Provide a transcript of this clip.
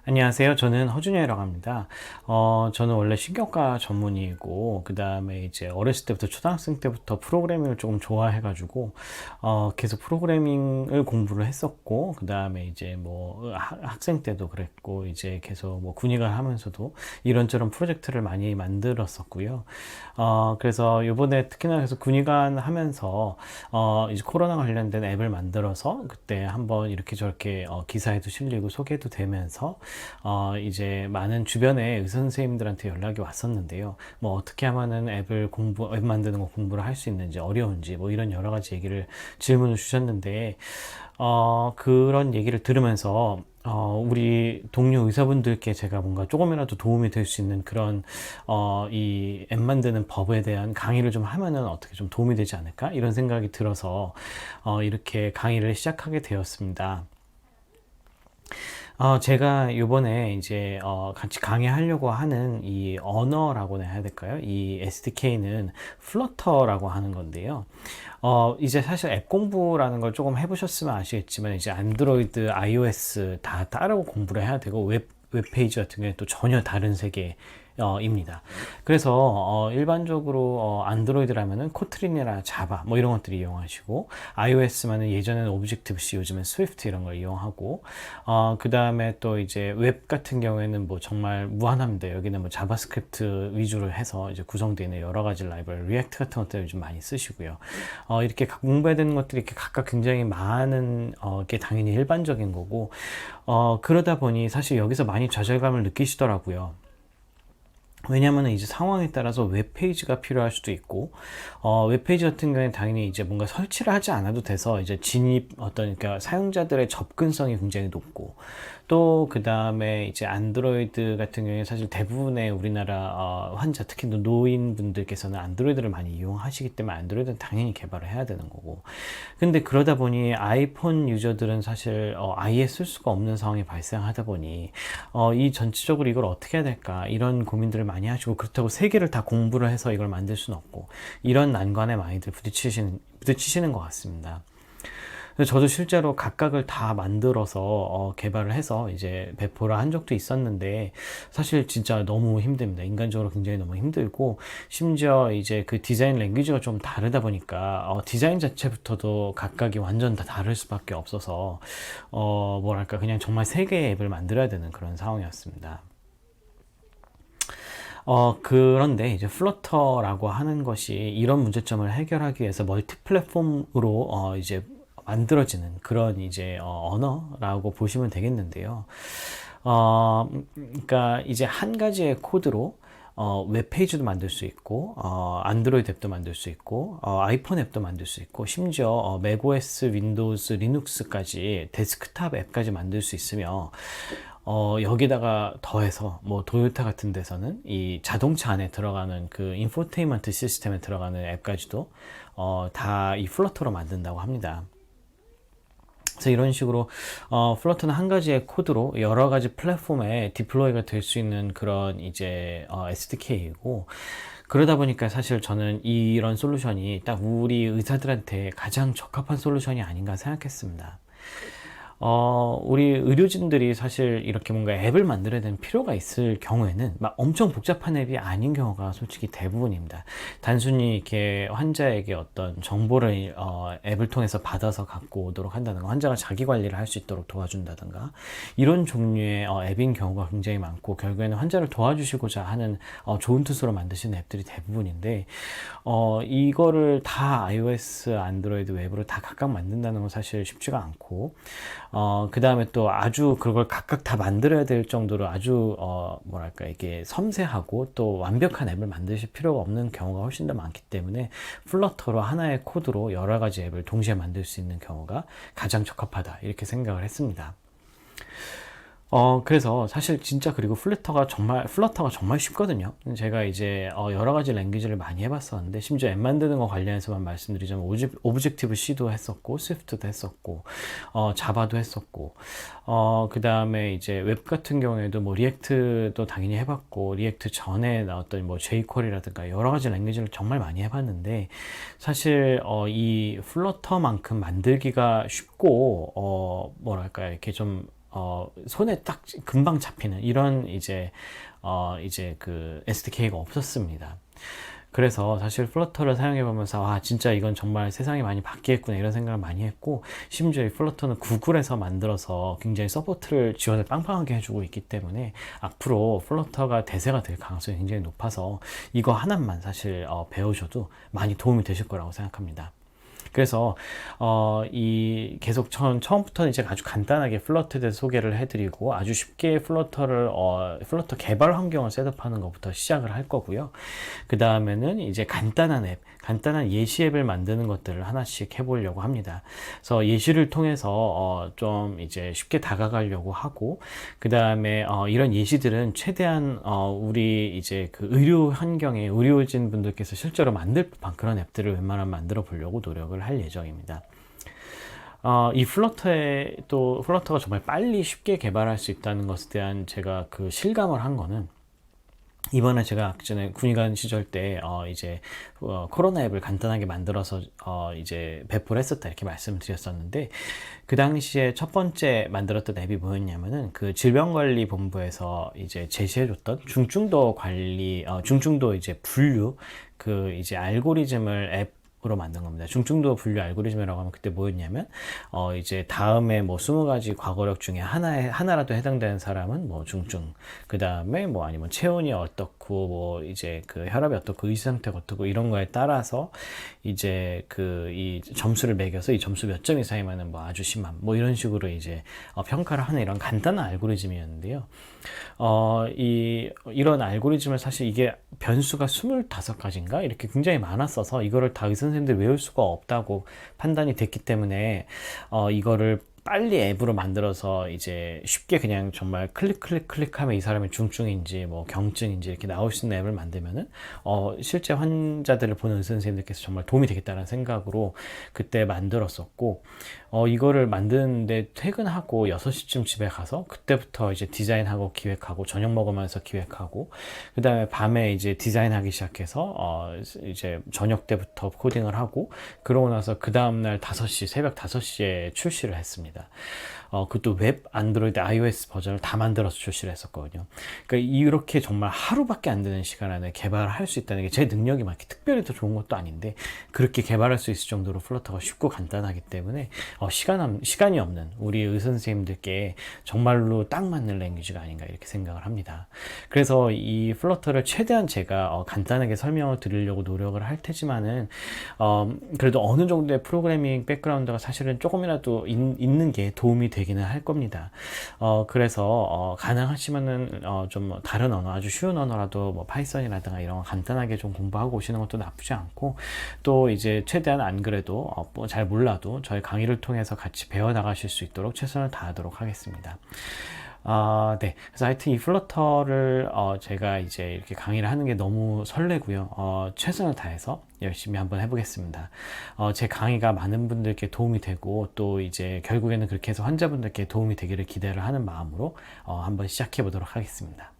안녕하세요. 저는 허준현이라고 합니다. 저는 원래 신경과 전문의이고, 그 다음에 이제 어렸을 때부터, 초등학생 때부터 프로그래밍을 조금 좋아해가지고, 계속 프로그래밍을 공부를 했었고, 그 다음에 이제 뭐, 학생 때도 그랬고, 이제 계속 뭐 군의관 하면서도 이런저런 프로젝트를 많이 만들었었고요. 그래서 요번에 특히나 그래서 군의관 하면서, 이제 코로나 관련된 앱을 만들어서 그때 한번 이렇게 저렇게 기사에도 실리고 소개도 되면서 이제 많은 주변의 의사 선생님들한테 연락이 왔었는데요. 뭐 어떻게 하면은 앱 만드는 거 공부를 할 수 있는지 어려운지 뭐 이런 여러 가지 질문을 주셨는데, 그런 얘기를 들으면서 우리 동료 의사분들께 제가 뭔가 조금이라도 도움이 될 수 있는 그런, 이 앱 만드는 법에 대한 강의를 좀 하면은 어떻게 좀 도움이 되지 않을까? 이런 생각이 들어서, 이렇게 강의를 시작하게 되었습니다. 제가 요번에 이제 같이 강의하려고 하는 이 언어라고 해야 될까요? 이 SDK는 플러터라고 하는 건데요. 이제 사실 앱 공부라는 걸 조금 해보셨으면 아시겠지만, 이제 안드로이드, iOS 다 따로 공부를 해야 되고, 웹페이지 같은 경우에 또 전혀 다른 세계 입니다. 그래서 일반적으로 안드로이드라면은 코트린이나 자바 뭐 이런 것들을 이용하시고, iOS만은 예전에는 오브젝티브 C, 요즘엔 스위프트 이런 걸 이용하고, 그 다음에 또 이제 웹 같은 경우에는 뭐 정말 무한합니다. 여기는 뭐 자바스크립트 위주로 해서 이제 구성되어 있는 여러 가지 라이브러리, 리액트 같은 것들을 요즘 많이 쓰시고요. 이렇게 공부해야 되는 것들이 이렇게 각각 굉장히 많은 게 당연히 일반적인 거고, 그러다 보니 사실 여기서 많이 좌절감을 느끼시더라고요. 왜냐하면 이제 상황에 따라서 웹페이지가 필요할 수도 있고, 웹페이지 같은 경우에는 당연히 이제 뭔가 설치를 하지 않아도 돼서 이제 그러니까 사용자들의 접근성이 굉장히 높고, 또 그 다음에 이제 안드로이드 같은 경우에 사실 대부분의 우리나라 환자, 특히 노인분들께서는 안드로이드를 많이 이용하시기 때문에 안드로이드는 당연히 개발을 해야 되는 거고, 근데 그러다 보니 아이폰 유저들은 사실 아예 쓸 수가 없는 상황이 발생하다 보니, 이 전체적으로 이걸 어떻게 해야 될까 이런 고민들을 많이 하시고, 그렇다고 세 개를 다 공부를 해서 이걸 만들 수는 없고, 이런 난관에 많이들 부딪히시는 것 같습니다. 그래서 저도 실제로 각각을 다 만들어서 개발을 해서 이제 배포를 한 적도 있었는데, 사실 진짜 너무 힘듭니다. 인간적으로 굉장히 너무 힘들고, 심지어 이제 그 디자인 랭귀지가 좀 다르다 보니까 디자인 자체부터도 각각이 완전 다 다를 수밖에 없어서, 뭐랄까 그냥 정말 세 개의 앱을 만들어야 되는 그런 상황이었습니다. 그런데 이제 플러터라고 하는 것이 이런 문제점을 해결하기 위해서 멀티 플랫폼으로 이제 만들어지는 그런 이제 언어라고 보시면 되겠는데요. 그러니까 이제 한 가지의 코드로 웹페이지도 만들 수 있고, 안드로이드 앱도 만들 수 있고, 아이폰 앱도 만들 수 있고, 심지어 맥OS, 윈도우즈, 리눅스까지 데스크탑 앱까지 만들 수 있으며, 여기다가 더해서 뭐 도요타 같은 데서는 이 자동차 안에 들어가는 그 인포테인먼트 시스템에 들어가는 앱까지도 다 이 플러터로 만든다고 합니다. 그래서 이런 식으로 플러터는 한 가지의 코드로 여러 가지 플랫폼에 디플로이가 될 수 있는 그런 이제 SDK이고, 그러다 보니까 사실 저는 이런 솔루션이 딱 우리 의사들한테 가장 적합한 솔루션이 아닌가 생각했습니다. 우리 의료진들이 사실 이렇게 뭔가 앱을 만들어야 되는 필요가 있을 경우에는 막 엄청 복잡한 앱이 아닌 경우가 솔직히 대부분입니다. 단순히 이렇게 환자에게 어떤 정보를 앱을 통해서 받아서 갖고 오도록 한다든가, 환자가 자기 관리를 할 수 있도록 도와준다든가, 이런 종류의 앱인 경우가 굉장히 많고, 결국에는 환자를 도와주시고자 하는 좋은 뜻으로 만드시는 앱들이 대부분인데, 이거를 다 iOS, 안드로이드 웹으로 다 각각 만든다는 건 사실 쉽지가 않고, 그 다음에 또 아주 그걸 각각 다 만들어야 될 정도로 아주 뭐랄까 이게 섬세하고 또 완벽한 앱을 만드실 필요가 없는 경우가 훨씬 더 많기 때문에, 플러터로 하나의 코드로 여러 가지 앱을 동시에 만들 수 있는 경우가 가장 적합하다, 이렇게 생각을 했습니다. 그래서 사실 진짜, 그리고 플러터가 정말 쉽거든요. 제가 이제 여러 가지 랭귀지를 많이 해봤었는데, 심지어 앱 만드는 거 관련해서만 말씀드리자면 오브젝티브 C도 했었고, 스위프트도 했었고, 자바도 했었고, 그 다음에 이제 웹 같은 경우에도 뭐 리액트도 당연히 해봤고, 리액트 전에 나왔던 뭐 jQuery라든가 여러 가지 랭귀지를 정말 많이 해봤는데, 사실 이 플러터만큼 만들기가 쉽고, 뭐랄까 이렇게 좀 손에 딱 금방 잡히는 이런 이제 그 SDK가 없었습니다. 그래서 사실 플러터를 사용해 보면서 진짜 이건 정말 세상이 많이 바뀌겠구나 이런 생각을 많이 했고, 심지어 이 플러터는 구글에서 만들어서 굉장히 서포트를 지원을 빵빵하게 해주고 있기 때문에 앞으로 플러터가 대세가 될 가능성이 굉장히 높아서 이거 하나만 사실 배우셔도 많이 도움이 되실 거라고 생각합니다. 그래서 이 계속 처음부터 이제 아주 간단하게 플러터에 대해서 소개를 해드리고, 아주 쉽게 플러터 개발 환경을 셋업하는 것부터 시작을 할 거고요. 그 다음에는 이제 간단한 예시 앱을 만드는 것들을 하나씩 해보려고 합니다. 그래서 예시를 통해서 좀 이제 쉽게 다가가려고 하고, 그 다음에 이런 예시들은 최대한 우리 이제 그 의료 환경에 의료진 분들께서 실제로 만들 법한 그런 앱들을 웬만하면 만들어 보려고 노력을 할 예정입니다. 이 플러터가 정말 빨리 쉽게 개발할 수 있다는 것에 대한 제가 그 실감을 한 거는, 이번에 제가 전에 군의관 시절 때 이제 코로나 앱을 간단하게 만들어서 이제 배포를 했었다 이렇게 말씀을 드렸었는데, 그 당시에 첫 번째 만들었던 앱이 뭐였냐면은 그 질병관리본부에서 이제 제시해줬던 중증도 관리, 중증도 이제 분류 그 이제 알고리즘을 앱으로 만든 겁니다. 중증도 분류 알고리즘이라고 하면 그때 뭐였냐면 이제 다음에 뭐 20가지 과거력 중에 하나라도 해당되는 사람은 뭐 중증, 그 다음에 뭐 아니면 체온이 어떻고 뭐 이제 그 혈압이 어떻고 의사 상태가 어떻고 이런 거에 따라서 이제 그 이 점수를 매겨서 이 점수 몇 점 이상이면은 뭐 아주 심함 뭐 이런 식으로 이제 평가를 하는 이런 간단한 알고리즘이었는데요. 이런 알고리즘을 사실 이게 변수가 25가지인가 이렇게 굉장히 많았어서 이거를 다 의사 선생님들이 외울 수가 없다고 판단이 됐기 때문에 이거를 빨리 앱으로 만들어서 이제 쉽게 그냥 정말 클릭하면 이 사람이 중증인지 뭐 경증인지 이렇게 나올 수 있는 앱을 만들면은 실제 환자들을 보는 의사 선생님들께서 정말 도움이 되겠다는 생각으로 그때 만들었었고, 이거를 만드는데 퇴근하고 6시쯤 집에 가서 그때부터 이제 디자인하고 기획하고 저녁 먹으면서 기획하고, 그 다음에 밤에 이제 디자인하기 시작해서 이제 저녁 때부터 코딩을 하고, 그러고 나서 그 다음날 새벽 5시에 출시를 했습니다. 그것도 웹, 안드로이드, iOS 버전을 다 만들어서 출시를 했었거든요. 그러니까 이렇게 정말 하루밖에 안 되는 시간 안에 개발을 할 수 있다는 게 제 능력이 막 이렇게 특별히 더 좋은 것도 아닌데, 그렇게 개발할 수 있을 정도로 플러터가 쉽고 간단하기 때문에 시간이 없는 우리 의사 선생님들께 정말로 딱 맞는 랭귀지가 아닌가 이렇게 생각을 합니다. 그래서 이 플러터를 최대한 제가 간단하게 설명을 드리려고 노력을 할 테지만은 그래도 어느 정도의 프로그래밍 백그라운드가 사실은 조금이라도 있는 게 도움이 되기는 할 겁니다. 그래서 가능하시면은 좀 다른 언어, 아주 쉬운 언어라도 뭐 파이썬이라든가 이런 거 간단하게 좀 공부하고 오시는 것도 나쁘지 않고, 또 이제 최대한 안 그래도 뭐 잘 몰라도 저희 강의를 통해서 같이 배워 나가실 수 있도록 최선을 다하도록 하겠습니다. 네. 그래서 하여튼 이 플러터를 제가 이제 이렇게 강의를 하는 게 너무 설레고요. 최선을 다해서 열심히 한번 해보겠습니다. 제 강의가 많은 분들께 도움이 되고, 또 이제 결국에는 그렇게 해서 환자분들께 도움이 되기를 기대를 하는 마음으로 한번 시작해 보도록 하겠습니다.